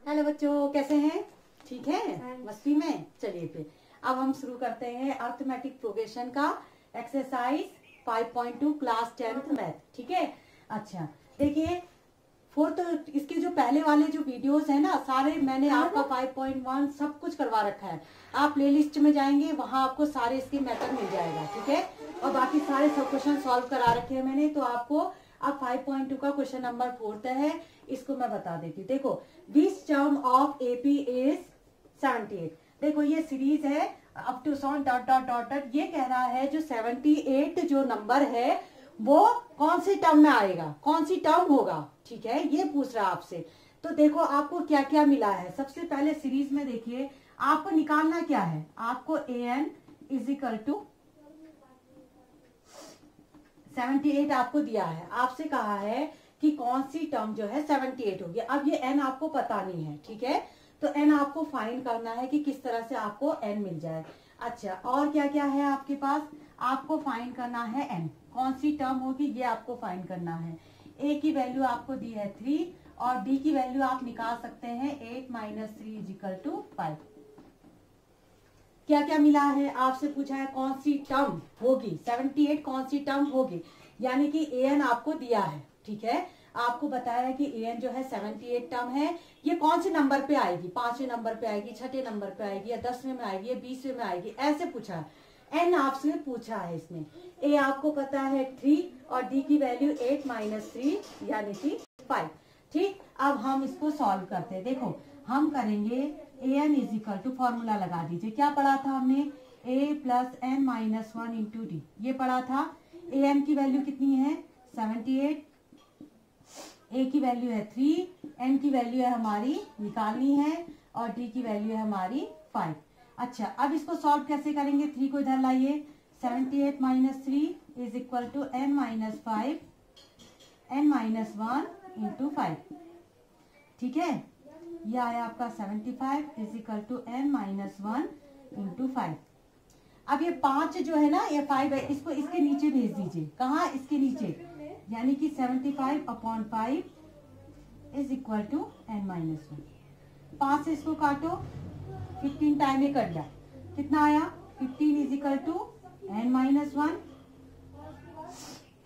Hello बच्चों, कैसे हैं? ठीक है, मस्ती में। चलिए फिर अब हम शुरू करते हैं अर्थमेटिक प्रोग्रेशन का एक्सरसाइज 5.2 क्लास 10th मैथ। ठीक है, अच्छा देखिए फोर्थ, इसके जो पहले वाले जो वीडियोस है ना, सारे मैंने आपका 5.1 सब कुछ करवा रखा है। आप प्लेलिस्ट में जाएंगे, वहां आपको सारे इसके मेथड मिल जाएगा। ठीक है, और बाकी सारे सब क्वेश्चन सॉल्व करा रखे हैं मैंने। तो आपको अब 5.2 का क्वेश्चन नंबर 4 है, इसको मैं बता देती हूँ। देखो, which term of AP is 78। देखो ये सीरीज है up to song dot dot dot dot. ये कह रहा है जो 78 जो नंबर है वो कौन सी टर्म में आएगा, कौन सी टर्म होगा। ठीक है, ये पूछ रहा है आपसे। तो देखो आपको क्या क्या मिला है। सबसे पहले सीरीज में देखिए आपको निकालना क्या है। आपको an इज इक्वल टू 78 आपको दिया है। आपसे कहा है कि कौन सी टर्म जो है 78 होगी। अब ये n आपको पता नहीं है। ठीक है, तो n आपको फाइंड करना है कि किस तरह से आपको n मिल जाए। अच्छा, और क्या क्या है आपके पास। आपको फाइंड करना है n कौन सी टर्म होगी, ये आपको फाइंड करना है। a की वैल्यू आपको दी है 3 और d की वैल्यू आप निकाल सकते हैं 8 माइनस 3 इज इक्वल टू 5। क्या क्या मिला है, आपसे पूछा है कौन सी टर्म होगी 78, कौन सी टर्म होगी, यानी कि an आपको दिया है। ठीक है, आपको बताया है कि an जो है 78 टर्म है। ये कौन से नंबर पे आएगी, 5वें नंबर पे आएगी, 6ठे नंबर पे आएगी, या 10वें में आएगी, या 20वें में आएगी, ऐसे पूछा है। n आपसे पूछा है इसमें। a आपको पता है 3 और d की वैल्यू 8 माइनस 3 यानी कि 5। ठीक, अब हम इसको सॉल्व करते हैं। देखो हम करेंगे an is equal to, formula लगा दीजिए। क्या पढ़ा था हमने, a plus n minus 1 into D, ये पढ़ा था। an की वैल्यू कितनी है 78, a की वैल्यू है 3, n की वैल्यू है हमारी निकालनी है, और d की वैल्यू है हमारी 5। अच्छा, अब इसको सॉल्व कैसे करेंगे। 3 को इधर लाइए, 78 minus 3 is equal to n minus 5 n minus 1 into 5। ठीक है, ये आया आपका 75 is equal to n minus 1 into 5। अब ये 5 जो है ना, ये 5 है, इसको इसके नीचे भेज दीजिए। कहाँ, इसके नीचे, यानी कि 75 upon 5 is equal to n minus 1। 5 से इसको काटो, 15 टाइम में कट गया, कितना आया 15 is equal to n minus 1।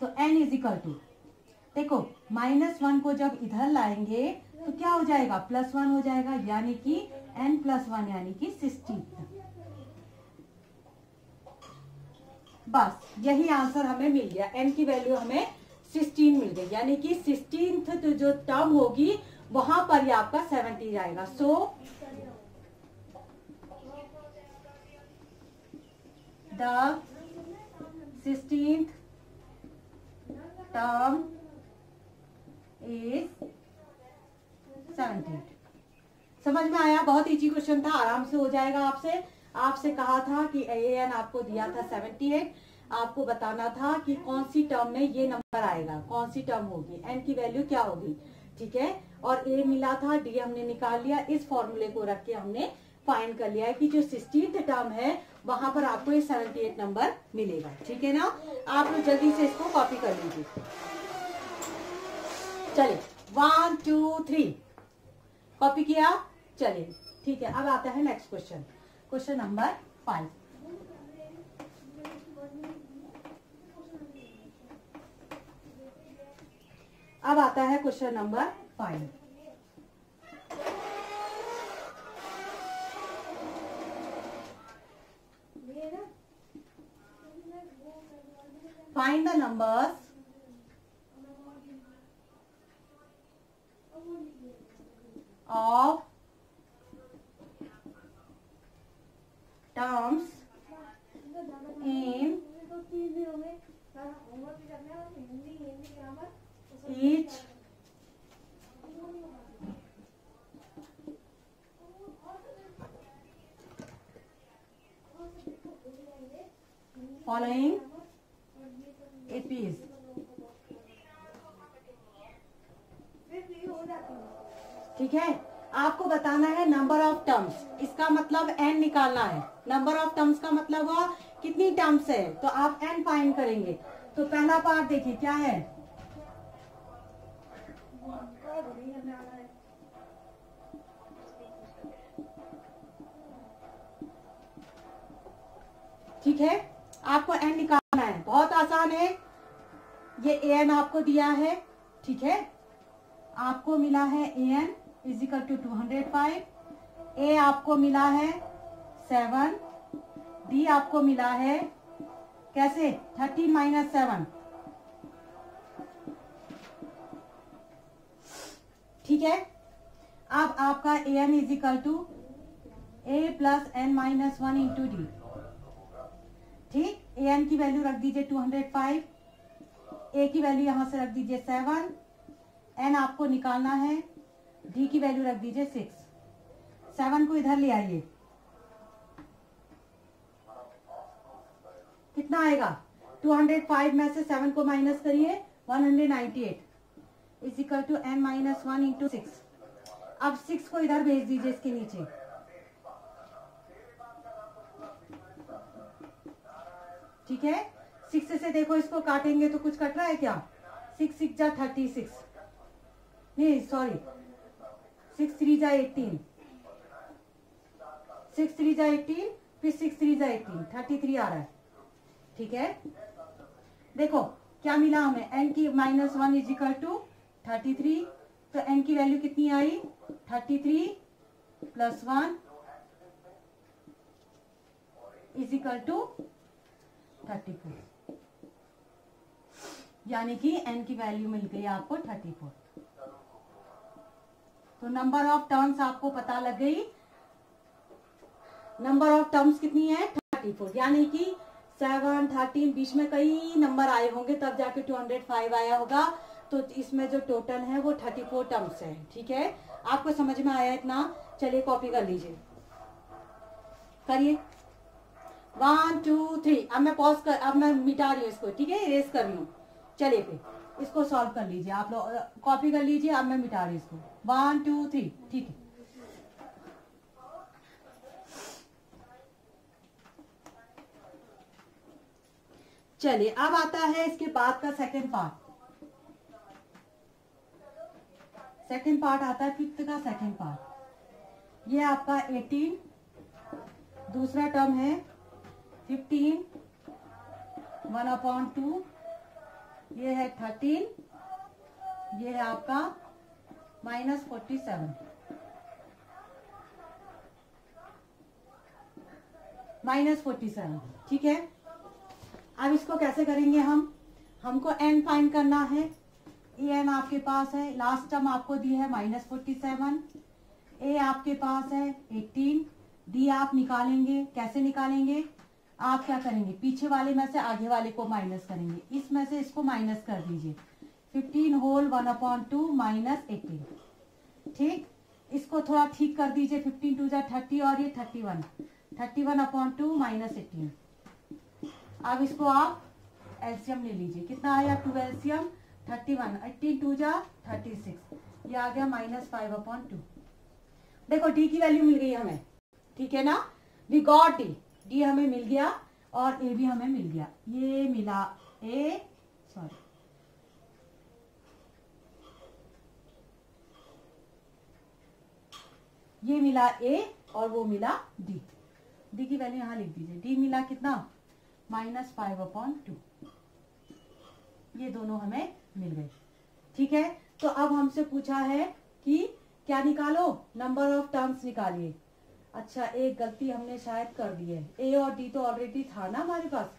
तो n इज इक्वल टू, देखो -1 को जब इधर लाएंगे तो क्या हो जाएगा, +1 हो जाएगा, यानी कि n प्लस 1 यानी कि 16। बस यही आंसर हमें मिल गया। n की वैल्यू हमें 16 मिल गई, यानी कि 16th जो टर्म होगी वहां पर ये आपका 70 आएगा। So the 16th term is 78। समझ में आया, बहुत इजी क्वेश्चन था, आराम से हो जाएगा। आपसे कहा था कि an आपको दिया था 78, आपको बताना था कि कौन सी टर्म में ये नंबर आएगा, कौन सी टर्म होगी, n की वैल्यू क्या होगी। ठीक है, और a मिला था, d हमने निकाल लिया। इस फॉर्मूले को रख के हमने फाइंड कर लिया है कि जो 16th टर्म है वहां पर आपको ये 78 नंबर मिलेगा। ठीक है ना, आप लोग जल्दी से इसको कॉपी कर लीजिए। चलिए 1 2 3 कॉपी किया। चलिए ठीक है, अब आता है नेक्स्ट क्वेश्चन, क्वेश्चन नंबर 5। अब आता है question number 5। Find the numbers of terms in each following APs। ठीक है, आपको बताना है नंबर ऑफ टर्म्स, इसका मतलब n निकालना है। नंबर ऑफ टर्म्स का मतलब हुआ कितनी टर्म्स है, तो आप n फाइंड करेंगे। तो पहला पार्ट देखिए क्या है, ठीक है, आपको n निकालना है, बहुत आसान है। ये an आपको दिया है, ठीक है, आपको मिला है an इजिकल टू 205, a आपको मिला है 7, d आपको मिला है कैसे 13 माइनस 7, ठीक है। अब आपका an is equal to a plus n minus 1 into D, ठीक। an की वैल्यू रख दीजिए 205, a की वैल्यू यहां से रख दीजिए 7, n आपको निकालना है, d की वैल्यू रख दीजिए 6। 7 को इधर ले आइए, कितना आएगा 205 में से 7 को माइनस करिए 198 is equal to n minus 1 into 6। अब 6 को इधर भेज दीजिए इसके नीचे, ठीक है। 6 से देखो इसको काटेंगे तो कुछ कट रहा है क्या, 6 6 जा 36, नहीं सॉरी 6 3 जा 18, 6 3 जा 18, फिर 6 3 जा 18, 33 आ रहा है, ठीक है। देखो क्या मिला हमें, n की माइनस 1 इजिकल टू 33, तो n की वैल्यू कितनी आई 33 प्लस 1 इजिकल टू 34, यानी कि n की वैल्यू मिल गई आपको 34। तो नंबर ऑफ टर्म्स आपको पता लग गई, नंबर ऑफ टर्म्स कितनी है 34, यानी कि 7 13 बीच में कई नंबर आए होंगे तब जाके 205 आया होगा। तो इसमें जो टोटल है वो 34 टर्म्स है, ठीक है। आपको समझ में आया इतना, चलिए कॉपी कर लीजिए, करिए 1 2 3। अब मैं पॉज कर, अब मैं मिटा रही हूँ इसको, ठीक है, इरेज कर रही हूँ। चलिए फिर इसको सॉल्व कर लीजिए, आप लोग कॉपी कर लीजिए। अब मैं मिटा रही हूँ इसको 1 2 3, ठीक है। चलिए अब आता है इसके बाद का सेकंड पार्ट। सेकंड पार्ट आता है फिफ्थ का सेकंड पार्ट। ये आपका 18, दूसरा टर्म है 15 1/2, ये है 13, ये है आपका माइनस 47, माइनस 47, ठीक है। अब इसको कैसे करेंगे हम, हमको n फाइंड करना है। n आपके पास है, लास्ट टर्म आपको दी है माइनस 47, a आपके पास है 18, d आप निकालेंगे, कैसे निकालेंगे, आप क्या करेंगे पीछे वाले में से आगे वाले को माइनस करेंगे, इसमें से इसको माइनस कर दीजिए 15 होल 1/2 माइनस 18, ठीक। इसको थोड़ा ठीक कर दीजिए, 15 2 जा 30 और ये 31, 31/2 माइनस 18। अब इसको आप एलसीएम ले लीजिए, कितना आया 2 एलसीएम 31, 18 2 जा 36, ये आ गया -5/2। देखो डी की वैल्यू मिल गई हमें, ठीक है ना, वी गॉट डी, डी हमें मिल गया और ए भी हमें मिल गया। ये मिला ए, सॉरी ये मिला ए और वो मिला डी, डी की वैल्यू यहां लिख दीजिए, डी मिला कितना -5/2, ये दोनों हमें मिल गए, ठीक है। तो अब हमसे पूछा है कि क्या निकालो, नंबर ऑफ टर्म्स निकालिए। अच्छा एक गलती हमने शायद कर दी है, ए और डी तो ऑलरेडी था ना हमारे पास,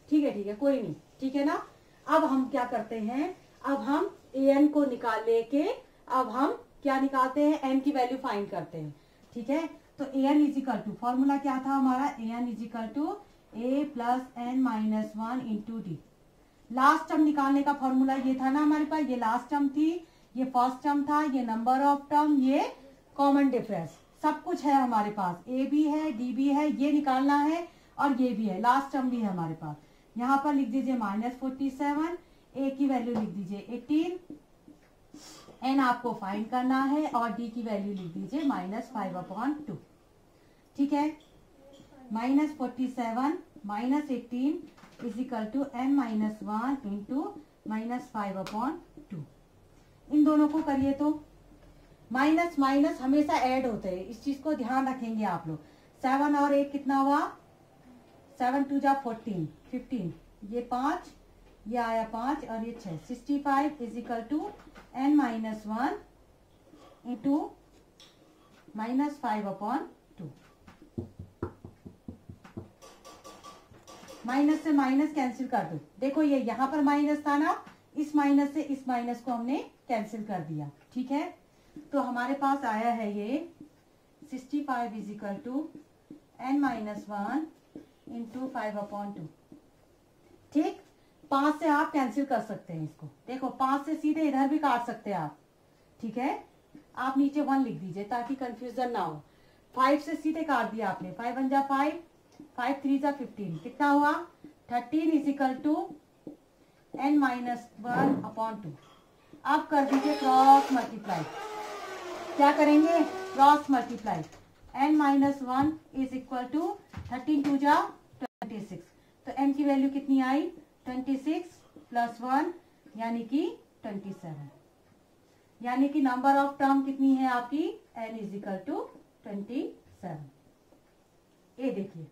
ठीक है कोई नहीं, ठीक है ना। अब हम क्या करते हैं, अब हम ए एन को निकाल लेके अब हम क्या निकालते हैं, एन की वैल्यू फाइंड करते हैं, ठीक है। तो A N equal to, formula क्या था हमारा, A N equal to A plus N minus 1 into D. Last term निकालने का फॉर्मूला ये था ना हमारे पास, ये लास्ट टर्म थी, ये फर्स्ट टर्म था, ये नंबर ऑफ टर्म, ये कॉमन डिफरेंस, सब कुछ है हमारे पास, ए भी है डी भी है, ये निकालना है और ये भी है, लास्ट टर्म भी है हमारे पास। यहाँ पर लिख दीजिए -47, ए की वैल्यू लिख दीजिए 18, एन आपको फाइंड करना है और डी की वैल्यू लिख दीजिए -5/2, ठीक है। -47 -18 इजिकल टू n-1 इंटू -5/2। इन दोनों को करिए तो माइनस माइनस हमेशा ऐड होते हैं, इस चीज को ध्यान रखेंगे आप लोग। 7 और 8 कितना हुआ 7 2 जा 14, 15, ये 5, ये आया 5 और ये 6, 65 is equal to n minus 1 into -5/2। Minus से माइनस कैंसिल कर दो। देखो ये यहाँ पर माइनस था ना, इस माइनस से इस माइनस को हमने कैंसिल कर दिया। ठीक है, तो हमारे पास आया है ये 65 is equal to n minus 1 into 5/2। ठीक, 5 से आप कैंसिल कर सकते हैं इसको। देखो 5 से सीधे इधर भी काट सकते हैं आप। ठीक है, आप नीचे 1 लिख दीजिए ताकि कंफ्यूजन ना हो। 5 से सीधे काट दिया आपने, 5 1 जा 5, 5 3 जा 15, कितना हुआ 13 is equal to n minus 1/2। अब कर दीजिए क्रॉस मल्टीप्लाई। क्या करेंगे, cross multiply. n minus 1 is equal to 13 2 जा 26, तो n की वैल्यू कितनी आई 26 प्लस 1 यानी कि 27। यानी कि नंबर ऑफ टर्म कितनी है आपकी n इज इक्वल टू 27। ये देखिए